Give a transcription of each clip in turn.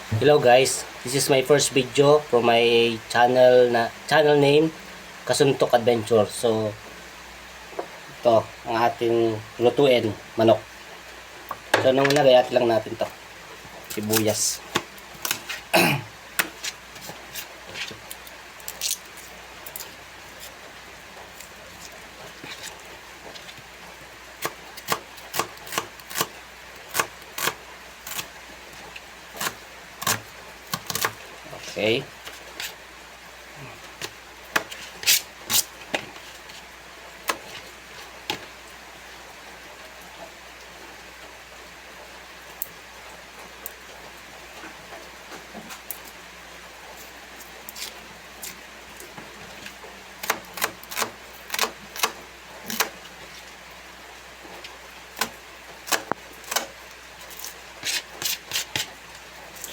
Hello guys, this is my first video from my channel name Kasuntok Adventure. So ito ang ating lutuin, manok. So nung nagayat lang natin to, sibuyas. Okay.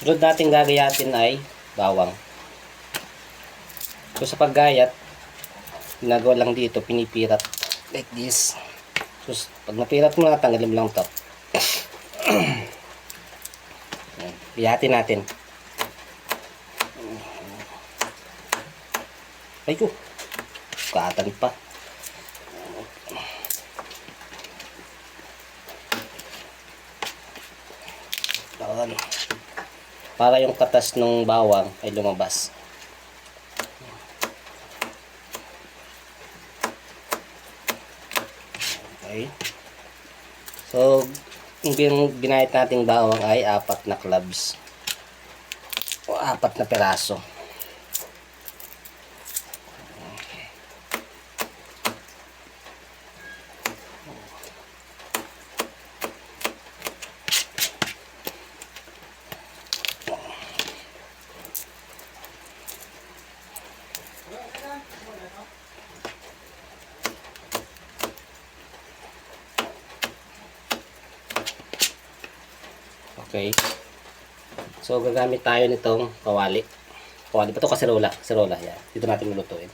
Sunod natin gagayatin ay bawang. So sa paggayat, ginagawa lang dito, pinipirat like this. So pag napirat mo na, tanggalin mo lang to. Gayatin natin. Ay ko, kaatan pa. Para yung katas ng bawang ay lumabas. Okay. So, yung binayat nating bawang ay 4 na cloves. O 4 na peraso. Okay. So, gagamit tayo nitong kawali. Kawali ba ito? Kaserola. Kaserola. Yan. Dito natin lulutuin.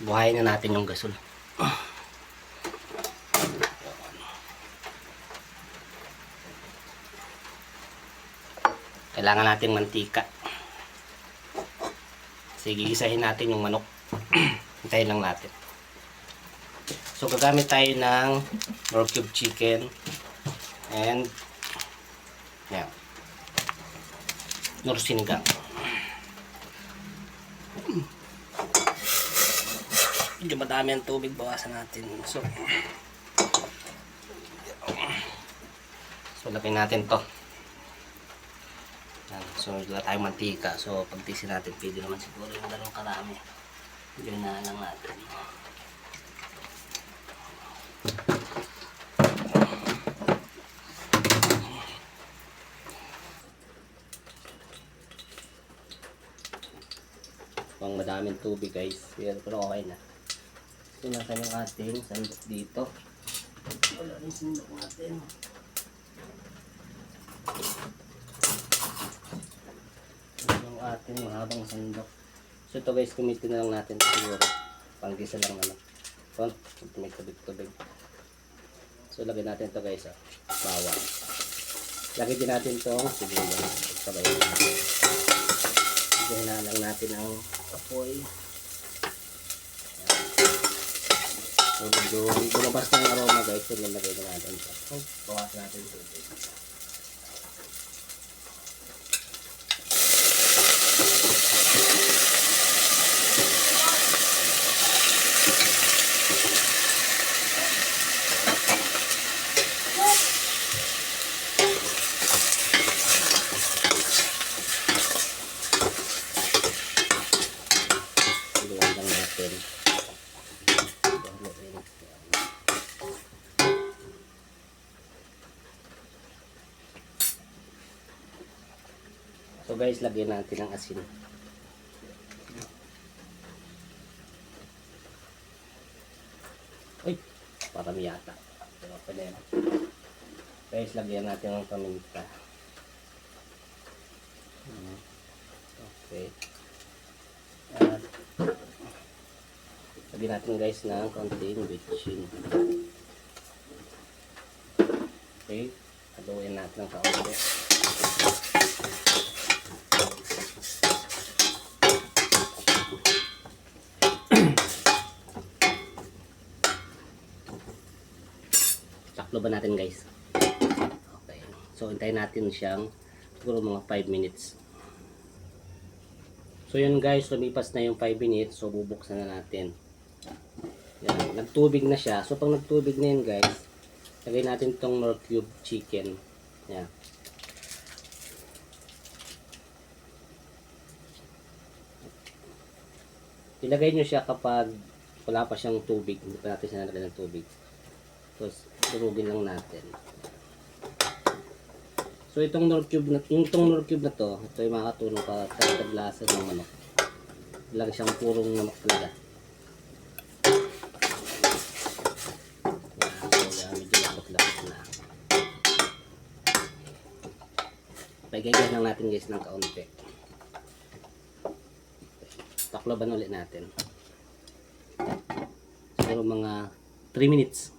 Buhayin na natin yung gasol. Kailangan natin mantika. Sige, gisahin natin yung manok. Hintayin lang natin. So, gagamit tayo ng raw cube chicken and yan, nor sinigang. Medyo madami ang tubig, bawasan natin. So lagyan natin to. Yan. So, wala tayong mantika. So, pagtisin natin, pwede naman siguro yung dalawang karami. Medyo na lang natin. Pang madaming tubig guys, pero okay na. Ito na yung ating sandok dito. Wala rin sandok natin. Ito yung ating mahabang sandok. So ito guys, kumitin na lang natin siguro. Panggisa lang naman. So, may tubig-tubig. So lagyan natin ito guys, bawang. Lagyan din natin itong sibuyas. Sabay natin. Hinahan lang natin ang apoy. So, medyo lumabas ng aroma guys. So, lalagay na natin ito. So, bawas natin ito. So guys, lagyan natin ng asin. Uy, parami yata. Pero pwede na. Guys, lagyan natin ng paminta. Okay. At lagyan natin guys ng konting bitchin. Okay, haluin natin ng kaunti. Taklo ba natin guys? Okay, so hintayin natin siyang siguro mga 5 minutes. So yun guys, lumipas na yung 5 minutes, so bubuksan na natin. Yan, nagtubig na siya. So pag nagtubig na yun guys, lagay natin tong Knorr cube chicken. Yan. Ilagay nyo siya kapag wala pa siyang tubig. Hindi pa natin siya nalagay ng tubig. Tapos durugin lang natin. So itong Knorr cube na, to, ito yung makakatulong ka sa lasa ng manok. Lagi siyang purong manok talaga. So yan, medyo lapot-lapot na. Pagigyan lang natin guys ng kaunti. Taklaban ulit natin. Siguro mga 3 minutes.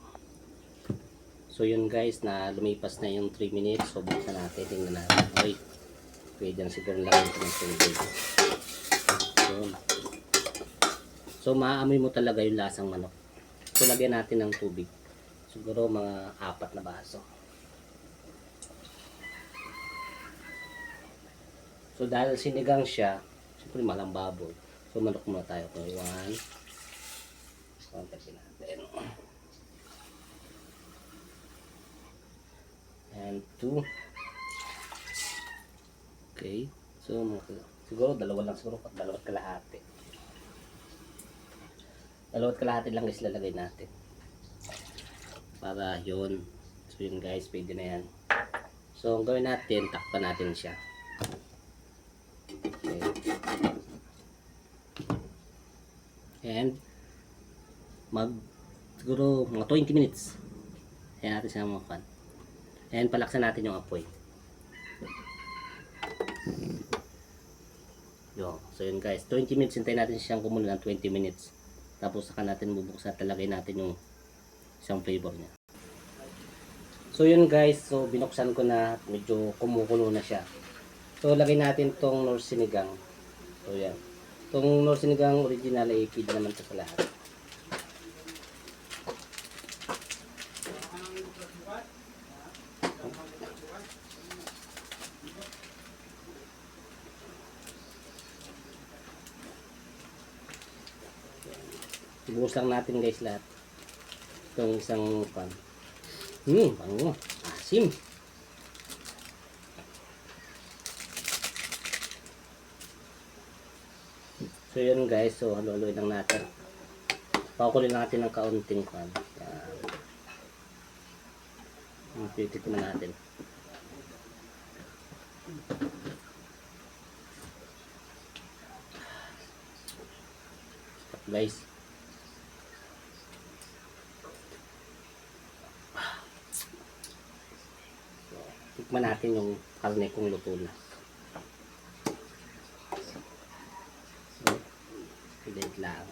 So yun guys, na lumipas na yung 3 minutes. So buksan natin, tingnan natin. Okay, pwede na siguro lang ito ng tubig. So maaamoy mo talaga yung lasang manok. So lagyan natin ng tubig. Siguro mga 4 na baso. So dahil sinigang siya, siyempre malang baboy. So manok muna tayo. So 1, kontakin natin. And 2. Okay. So siguro dalawa lang siguro, dalawat kalahati. Dalawat kalahati lang is lalagay natin. Para yun. So yun guys, pwede na yan. So ang gawin natin, takpan natin siya. Okay. And siguro mga 20 minutes. Ayan natin siya mga pan. And palaksan natin yung apoy. Yo, so yun guys, 20 minutes, hintayin natin siyang kumulo ng 20 minutes. Tapos saka natin bubuksan, talagay natin yung isang flavor niya. So yun guys, so binuksan ko na, medyo kumukulo na siya. So lagay natin tong Knorr sinigang. So yan. Tong Knorr sinigang original ay pwede naman ito sa lahat. Ibuhos lang natin guys lahat. Itong isang pan. Bango. Asim. So yun guys, so haluin lang natin. Pakukulin natin ng kaunting pan. Yan. Titikman natin. Guys. So, tikman natin yung karne kung luto na. Pilit lang.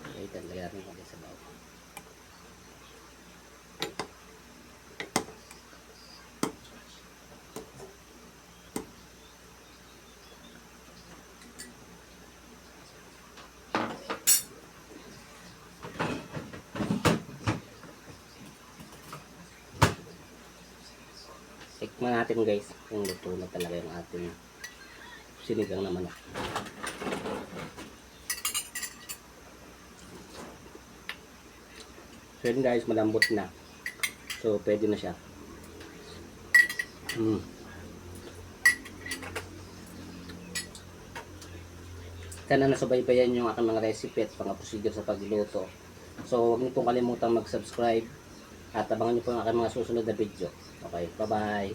Okay, talagay natin konti sa bawah. Tikman natin guys kung luto na talaga yung ating sinigang na manok. So yun guys, malambot na. So pwede na siya. Sana nasubaybayan yung aking mga recipe at mga procedure sa pagluluto. So huwag niyo pong kalimutan mag-subscribe at abangan niyo po ang aking mga susunod na video. Okay, bye bye.